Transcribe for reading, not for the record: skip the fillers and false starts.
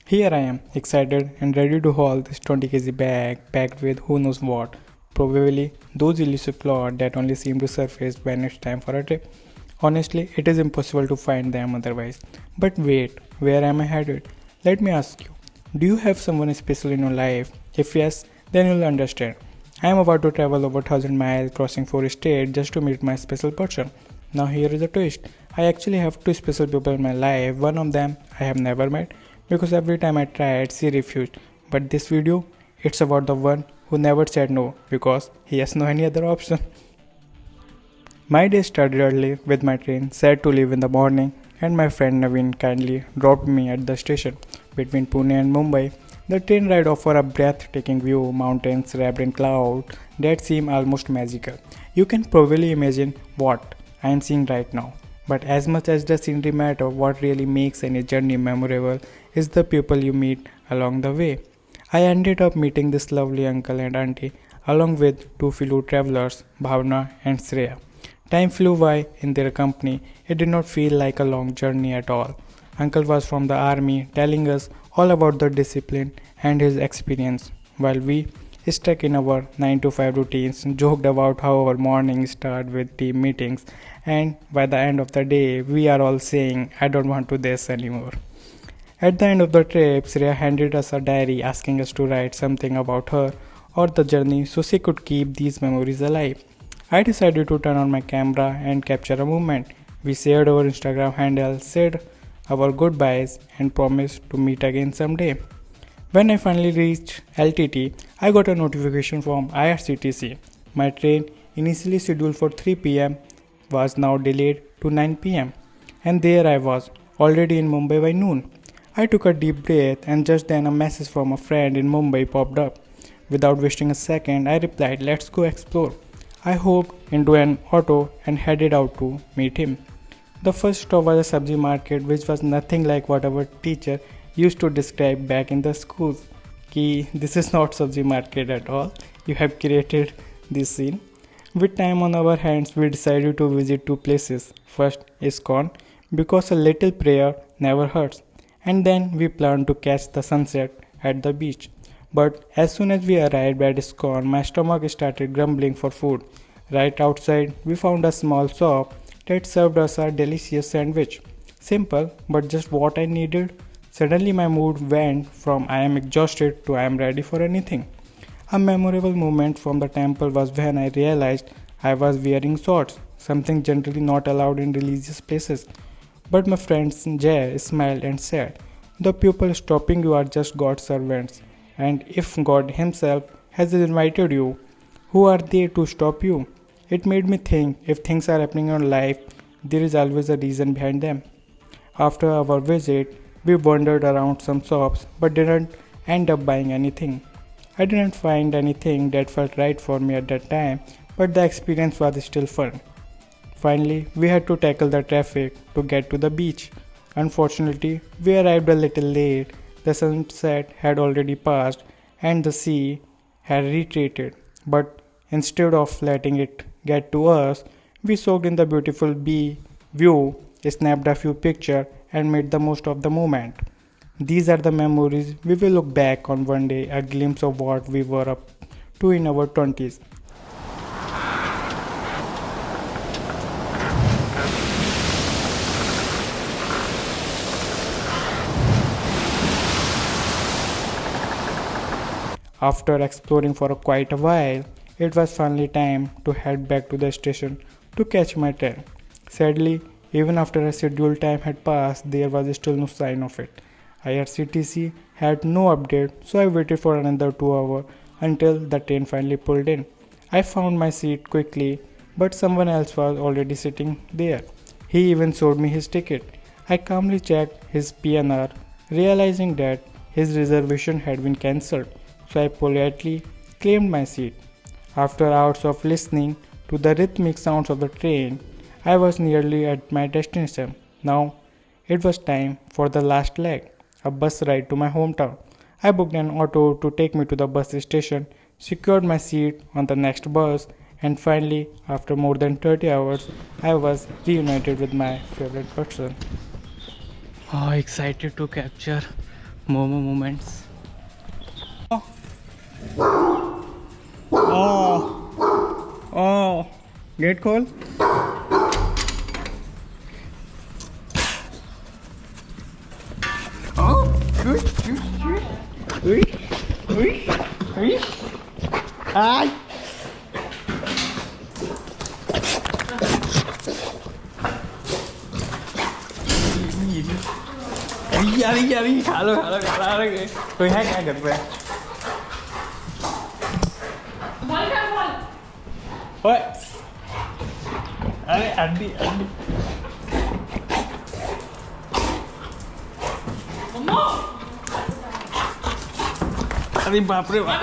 Here I am, excited and ready to haul this 20 kg bag packed with who knows what. Probably those elusive clothes that only seem to surface when it's time for a trip. Honestly, it is impossible to find them otherwise. But wait, where am I headed? Let me ask you, do you have someone special in your life? If yes, then you'll understand. I am about to travel over 1000 miles, crossing 4 states just to meet my special person. Now, here is a twist. I actually have two special people in my life. One of them I have never met because every time I tried, she refused. But this video, it's about the one who never said no because he has no any other option. My day started early with my train set to leave in the morning, and my friend Naveen kindly dropped me at the station between Pune and Mumbai. The train ride offered a breathtaking view, mountains wrapped in clouds that seem almost magical. You can probably imagine what I am seeing right now. But as much as the scenery matter, what really makes any journey memorable is the people you meet along the way. I ended up meeting this lovely uncle and auntie along with two fellow travelers, Bhavna and Shreya. Time flew by in their company. It did not feel like a long journey at all. Uncle was from the army, telling us all about the discipline and his experience, while we, stuck in our 9 to 5 routines, joked about how our mornings start with team meetings, and by the end of the day, we are all saying, I don't want to this anymore. At the end of the trip, Shreya handed us a diary asking us to write something about her or the journey so she could keep these memories alive. I decided to turn on my camera and capture a moment. We shared our Instagram handle, said our goodbyes, and promised to meet again someday. When I finally reached LTT, I got a notification from IRCTC. My train, initially scheduled for 3 p.m., was now delayed to 9 p.m. And there I was, already in Mumbai by noon. I took a deep breath, and just then a message from a friend in Mumbai popped up. Without wasting a second, I replied, Let's go explore. I hopped into an auto and headed out to meet him. The first stop was a sabji market, which was nothing like what our teacher used to describe back in the schools. Ki this is not sabji market at all. You have created this scene. With time on our hands, we decided to visit two places. First, ISKCON, because a little prayer never hurts. And then we planned to catch the sunset at the beach. But as soon as we arrived at ISKCON, my stomach started grumbling for food. Right outside, we found a small shop that served us a delicious sandwich. Simple, but just what I needed. Suddenly, my mood went from I am exhausted to I am ready for anything. A memorable moment from the temple was when I realized I was wearing shorts, something generally not allowed in religious places. But my friend Jay smiled and said, The people stopping you are just God's servants. And if God Himself has invited you, who are they to stop you? It made me think if things are happening in your life, there is always a reason behind them. After our visit, we wandered around some shops but didn't end up buying anything. I didn't find anything that felt right for me at that time, but the experience was still fun. Finally, we had to tackle the traffic to get to the beach. Unfortunately, we arrived a little late. The sunset had already passed and the sea had retreated. But instead of letting it get to us, we soaked in the beautiful view, snapped a few pictures, and made the most of the moment. These are the memories we will look back on one day, a glimpse of what we were up to in our 20s. After exploring for quite a while, it was finally time to head back to the station to catch my train. Sadly, even after a scheduled time had passed, there was still no sign of it. IRCTC had no update, so I waited for another 2 hours until the train finally pulled in. I found my seat quickly, but someone else was already sitting there. He even showed me his ticket. I calmly checked his PNR, realizing that his reservation had been cancelled, so I politely claimed my seat. After hours of listening to the rhythmic sounds of the train, I was nearly at my destination. Now it was time for the last leg, a bus ride to my hometown. I booked an auto to take me to the bus station, secured my seat on the next bus, and finally, after more than 30 hours, I was reunited with my favorite person. Oh, excited to capture Momo moments. Oh, gate खोल. Ay. अरे खा लो कोई है क्या घर पे? ओए अरे अंडी अरे बाप रे बाप.